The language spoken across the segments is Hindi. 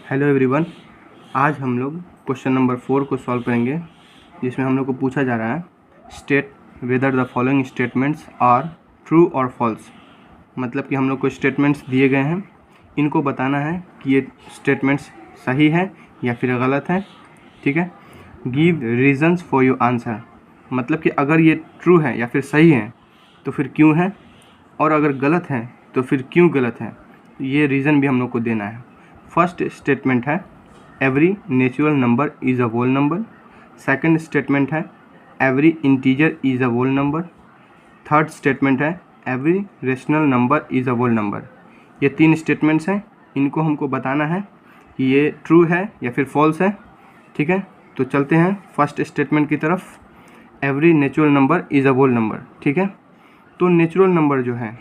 हेलो एवरीवन, आज हम लोग क्वेश्चन नंबर 4 को सॉल्व करेंगे, जिसमें हम लोग को पूछा जा रहा है state whether the following statements are true और फॉल्स। मतलब कि हम लोग को स्टेटमेंट्स दिए गए हैं, इनको बताना है कि ये स्टेटमेंट्स सही है या फिर गलत है। ठीक है, give reasons for your answer. मतलब कि अगर ये ट्रू है या फिर सही है तो फिर क्यों है, और अगर गलत है तो फिर क्यों गलत है, ये रीज़न भी हम लोग को देना है। फर्स्ट स्टेटमेंट है every natural number is a whole number. Second statement है every integer is a whole number. Third statement है every rational number is a whole number. ये 3 स्टेटमेंट्स हैं, इनको हमको बताना है कि ये ट्रू है या फिर फॉल्स है। ठीक है, तो चलते हैं फर्स्ट स्टेटमेंट की तरफ। Every natural number is a whole number. ठीक है, तो नेचुरल नंबर जो है,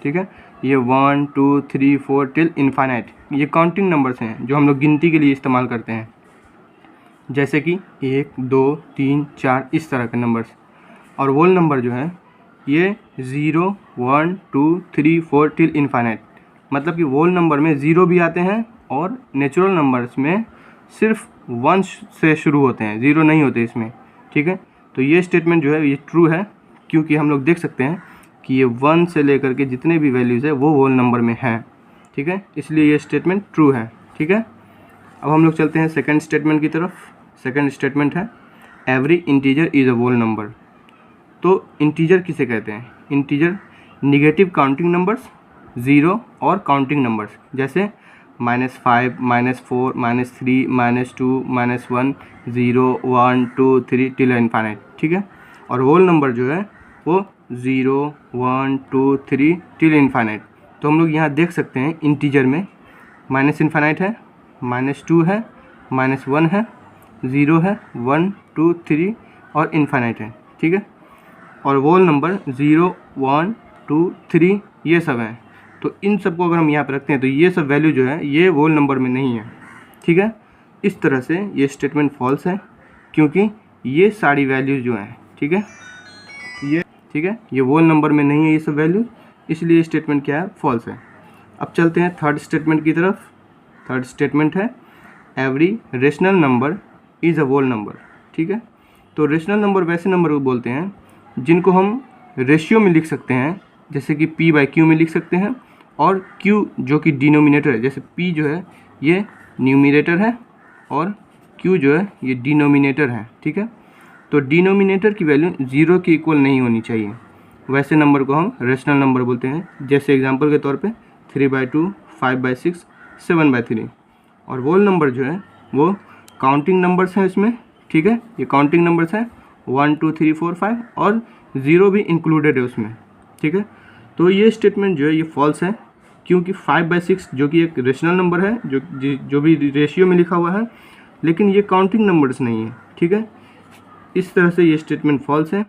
ठीक है, ये 1 2 3 4 टिल इन्फाइनाइट, ये काउंटिंग नंबर्स हैं जो हम लोग गिनती के लिए इस्तेमाल करते हैं, जैसे कि 1 2 3 4 इस तरह के नंबर्स। और होल नंबर जो है ये 0 1 2 3 4 टिल इन्फाइनाइट। मतलब कि होल नंबर में 0 भी आते हैं और नेचुरल नंबर्स में सिर्फ 1 से शुरू होते हैं, 0 नहीं होते इसमें। ठीक है, तो ये स्टेटमेंट जो है ये ट्रू है, क्योंकि हम लोग देख सकते हैं कि ये 1 से लेकर के जितने भी वैल्यूज़ है वो होल नंबर में हैं। ठीक है, इसलिए ये स्टेटमेंट ट्रू है। ठीक है, अब हम लोग चलते हैं सेकंड स्टेटमेंट की तरफ। सेकंड स्टेटमेंट है every integer is a whole number. तो इंटीजर किसे कहते हैं? इंटीजर निगेटिव काउंटिंग नंबर्स, 0 और काउंटिंग नंबर्स, जैसे -5 -4 -3 -2 -1 0 1 2 3 टिल इन्फाइनाइट। ठीक है, और होल नंबर जो है वो 0 1 2 3 टिल इन्फाइनाइट। तो हम लोग यहाँ देख सकते हैं इंटीजर में माइनस इन्फाइनाइट है, -2 है, -1 है, 0 है, 1 2 3 और इन्फाइनाइट है। ठीक है, और होल नंबर 0 1 2 3 ये सब हैं। तो इन सबको अगर हम यहाँ पर रखते हैं तो ये सब वैल्यू जो है ये होल नंबर में नहीं है। ठीक है, इस तरह से ये स्टेटमेंट फॉल्स है, क्योंकि ये सारी वैल्यूज जो हैं, ठीक है, ये होल नंबर में नहीं है ये सब वैल्यू, इसलिए स्टेटमेंट क्या है? फॉल्स है। अब चलते हैं थर्ड स्टेटमेंट की तरफ। थर्ड स्टेटमेंट है every rational number is a whole number. ठीक है, तो रेशनल नंबर वैसे नंबर को बोलते हैं जिनको हम रेशियो में लिख सकते हैं, जैसे कि p/q में लिख सकते हैं, और q जो कि डिनोमिनेटर है, जैसे p जो है ये न्यूमिनेटर है और q जो है ये डिनोमिनेटर है। ठीक है, तो डिनोमिनेटर की वैल्यू 0 के इक्वल नहीं होनी चाहिए, वैसे नंबर को हम रेशनल नंबर बोलते हैं। जैसे एग्जांपल के तौर पे 3/2 5/6 7/3। और होल नंबर जो है वो काउंटिंग नंबर्स हैं इसमें। ठीक है, ये काउंटिंग नंबर्स हैं 1 2 3 4 5 और 0 भी इंक्लूडेड है उसमें। ठीक है, तो ये स्टेटमेंट जो है ये फॉल्स है, क्योंकि 5/6 जो कि एक रेशनल नंबर है, जो भी रेशियो में लिखा हुआ है, लेकिन ये काउंटिंग नंबर्स नहीं है। ठीक है, इस तरह से ये स्टेटमेंट फॉल्स है।